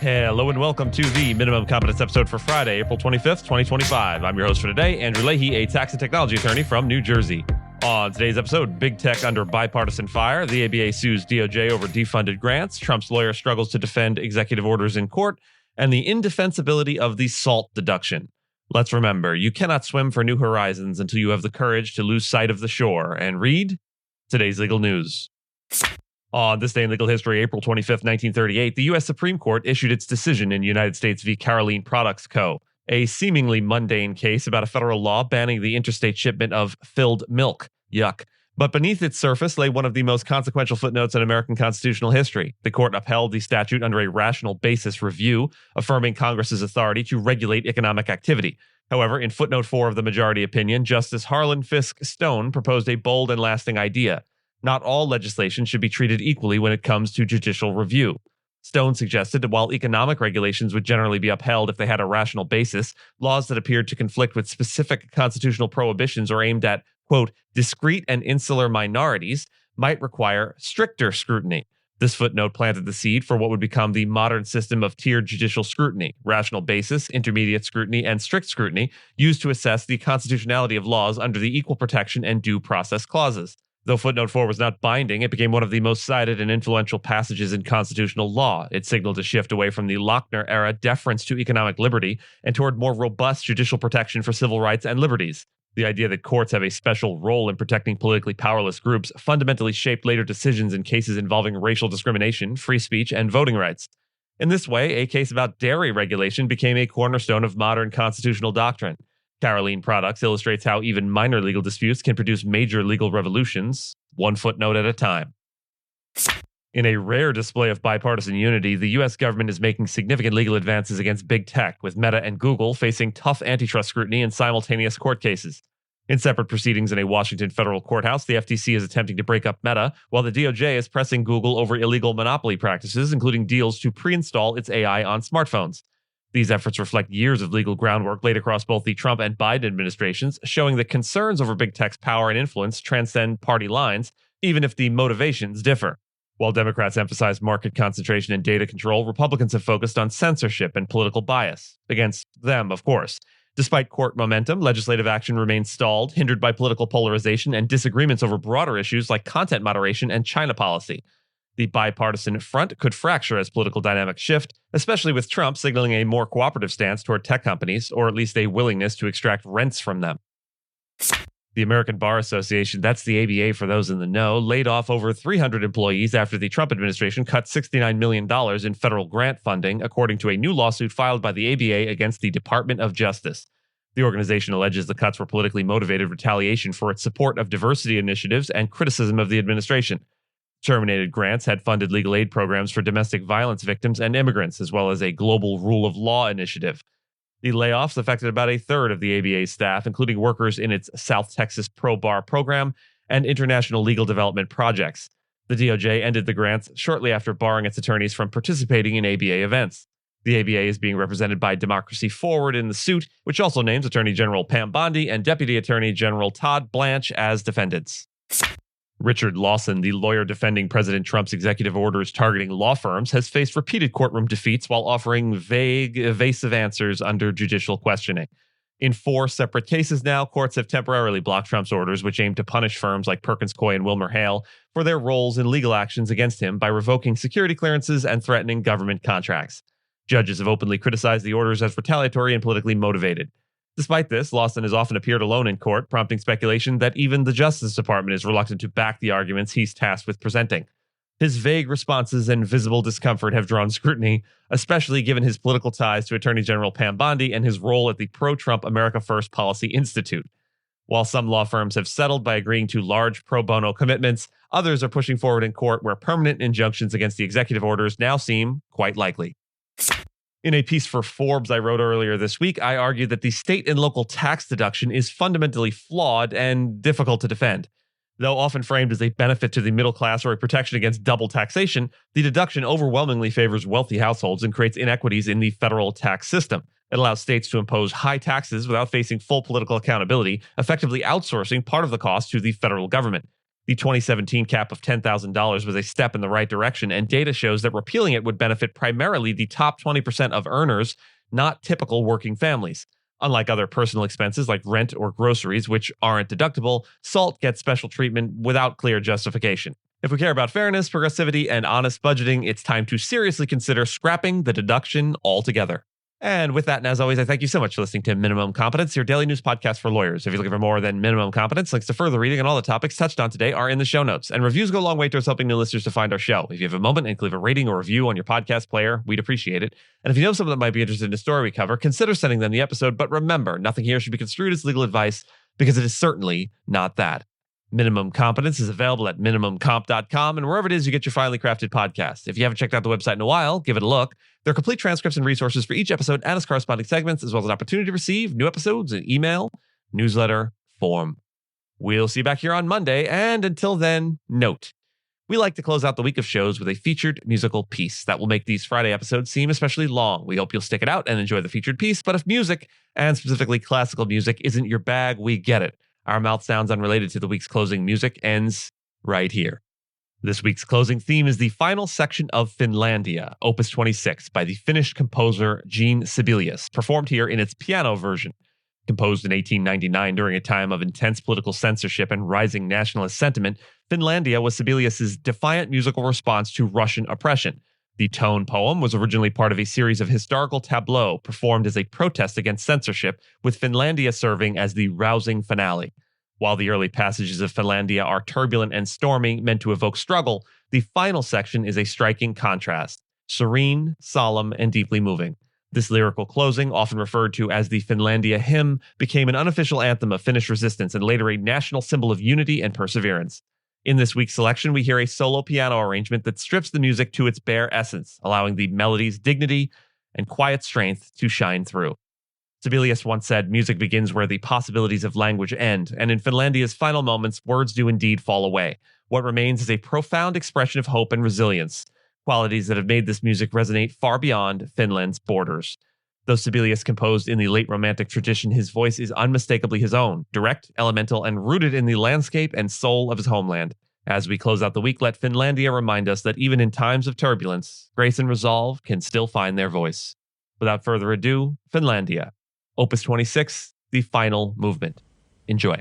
Hello and welcome to the Minimum Competence episode for Friday, April 25th, 2025. I'm your host for today, Andrew Lawye, a tax and technology attorney from New Jersey. On today's episode, big tech under bipartisan fire, the ABA sues DOJ over defunded grants, Trump's lawyer struggles to defend executive orders in court, and the indefensibility of the SALT deduction. Let's remember, you cannot swim for new horizons until you have the courage to lose sight of the shore. And read today's legal news. On this day in legal history, April 25th, 1938, the U.S. Supreme Court issued its decision in United States v. Carolene Products Co., a seemingly mundane case about a federal law banning the interstate shipment of filled milk. Yuck. But beneath its surface lay one of the most consequential footnotes in American constitutional history. The court upheld the statute under a rational basis review, affirming Congress's authority to regulate economic activity. However, in Footnote 4 of the majority opinion, Justice Harlan Fiske Stone proposed a bold and lasting idea. Not all legislation should be treated equally when it comes to judicial review. Stone suggested that while economic regulations would generally be upheld if they had a rational basis, laws that appeared to conflict with specific constitutional prohibitions or aimed at, quote, discrete and insular minorities might require stricter scrutiny. This footnote planted the seed for what would become the modern system of tiered judicial scrutiny, rational basis, intermediate scrutiny, and strict scrutiny used to assess the constitutionality of laws under the equal protection and due process clauses. Though Footnote 4 was not binding, it became one of the most cited and influential passages in constitutional law. It signaled a shift away from the Lochner-era deference to economic liberty and toward more robust judicial protection for civil rights and liberties. The idea that courts have a special role in protecting politically powerless groups fundamentally shaped later decisions in cases involving racial discrimination, free speech, and voting rights. In this way, a case about dairy regulation became a cornerstone of modern constitutional doctrine. Carolene Products illustrates how even minor legal disputes can produce major legal revolutions, one footnote at a time. In a rare display of bipartisan unity, the U.S. government is making significant legal advances against big tech, with Meta and Google facing tough antitrust scrutiny in simultaneous court cases. In separate proceedings in a Washington federal courthouse, the FTC is attempting to break up Meta, while the DOJ is pressing Google over illegal monopoly practices, including deals to pre-install its AI on smartphones. These efforts reflect years of legal groundwork laid across both the Trump and Biden administrations, showing that concerns over big tech's power and influence transcend party lines, even if the motivations differ. While Democrats emphasize market concentration and data control, Republicans have focused on censorship and political bias. Against them, of course. Despite court momentum, legislative action remains stalled, hindered by political polarization and disagreements over broader issues like content moderation and China policy. The bipartisan front could fracture as political dynamics shift, especially with Trump signaling a more cooperative stance toward tech companies, or at least a willingness to extract rents from them. The American Bar Association, that's the ABA for those in the know, laid off over 300 employees after the Trump administration cut $69 million in federal grant funding, according to a new lawsuit filed by the ABA against the Department of Justice. The organization alleges the cuts were politically motivated retaliation for its support of diversity initiatives and criticism of the administration. Terminated grants had funded legal aid programs for domestic violence victims and immigrants, as well as a global rule of law initiative. The layoffs affected about a third of the ABA's staff, including workers in its South Texas Pro Bar program and international legal development projects. The DOJ ended the grants shortly after barring its attorneys from participating in ABA events. The ABA is being represented by Democracy Forward in the suit, which also names Attorney General Pam Bondi and Deputy Attorney General Todd Blanche as defendants. Richard Lawson, the lawyer defending President Trump's executive orders targeting law firms, has faced repeated courtroom defeats while offering vague, evasive answers under judicial questioning. In 4 separate cases now, courts have temporarily blocked Trump's orders, which aim to punish firms like Perkins Coie and WilmerHale for their roles in legal actions against him by revoking security clearances and threatening government contracts. Judges have openly criticized the orders as retaliatory and politically motivated. Despite this, Lawson has often appeared alone in court, prompting speculation that even the Justice Department is reluctant to back the arguments he's tasked with presenting. His vague responses and visible discomfort have drawn scrutiny, especially given his political ties to Attorney General Pam Bondi and his role at the pro-Trump America First Policy Institute. While some law firms have settled by agreeing to large pro bono commitments, others are pushing forward in court where permanent injunctions against the executive orders now seem quite likely. In a piece for Forbes I wrote earlier this week, I argued that the state and local tax deduction is fundamentally flawed and difficult to defend. Though often framed as a benefit to the middle class or a protection against double taxation, the deduction overwhelmingly favors wealthy households and creates inequities in the federal tax system. It allows states to impose high taxes without facing full political accountability, effectively outsourcing part of the cost to the federal government. The 2017 cap of $10,000 was a step in the right direction, and data shows that repealing it would benefit primarily the top 20% of earners, not typical working families. Unlike other personal expenses like rent or groceries, which aren't deductible, SALT gets special treatment without clear justification. If we care about fairness, progressivity, and honest budgeting, it's time to seriously consider scrapping the deduction altogether. And with that, and as always, I thank you so much for listening to Minimum Competence, your daily news podcast for lawyers. If you're looking for more than minimum competence, links to further reading and all the topics touched on today are in the show notes. And reviews go a long way towards helping new listeners to find our show. If you have a moment and leave a rating or review on your podcast player, we'd appreciate it. And if you know someone that might be interested in a story we cover, consider sending them the episode. But remember, nothing here should be construed as legal advice because it is certainly not that. Minimum Competence is available at minimumcomp.com and wherever it is you get your finely crafted podcast. If you haven't checked out the website in a while, give it a look. There are complete transcripts and resources for each episode and its corresponding segments, as well as an opportunity to receive new episodes in email, newsletter, form. We'll see you back here on Monday, and until then, note, we like to close out the week of shows with a featured musical piece that will make these Friday episodes seem especially long. We hope you'll stick it out and enjoy the featured piece, but if music, and specifically classical music, isn't your bag, we get it. Our mouth sounds unrelated to the week's closing music ends right here. This week's closing theme is the final section of Finlandia, Opus 26, by the Finnish composer Jean Sibelius, performed here in its piano version. Composed in 1899 during a time of intense political censorship and rising nationalist sentiment, Finlandia was Sibelius's defiant musical response to Russian oppression. The tone poem was originally part of a series of historical tableaux performed as a protest against censorship, with Finlandia serving as the rousing finale. While the early passages of Finlandia are turbulent and stormy, meant to evoke struggle, the final section is a striking contrast, serene, solemn, and deeply moving. This lyrical closing, often referred to as the Finlandia hymn, became an unofficial anthem of Finnish resistance and later a national symbol of unity and perseverance. In this week's selection, we hear a solo piano arrangement that strips the music to its bare essence, allowing the melody's dignity and quiet strength to shine through. Sibelius once said, "Music begins where the possibilities of language end," and in Finlandia's final moments, words do indeed fall away. What remains is a profound expression of hope and resilience, qualities that have made this music resonate far beyond Finland's borders. Though Sibelius composed in the late Romantic tradition, his voice is unmistakably his own, direct, elemental, and rooted in the landscape and soul of his homeland. As we close out the week, let Finlandia remind us that even in times of turbulence, grace and resolve can still find their voice. Without further ado, Finlandia, Opus 26, the final movement. Enjoy.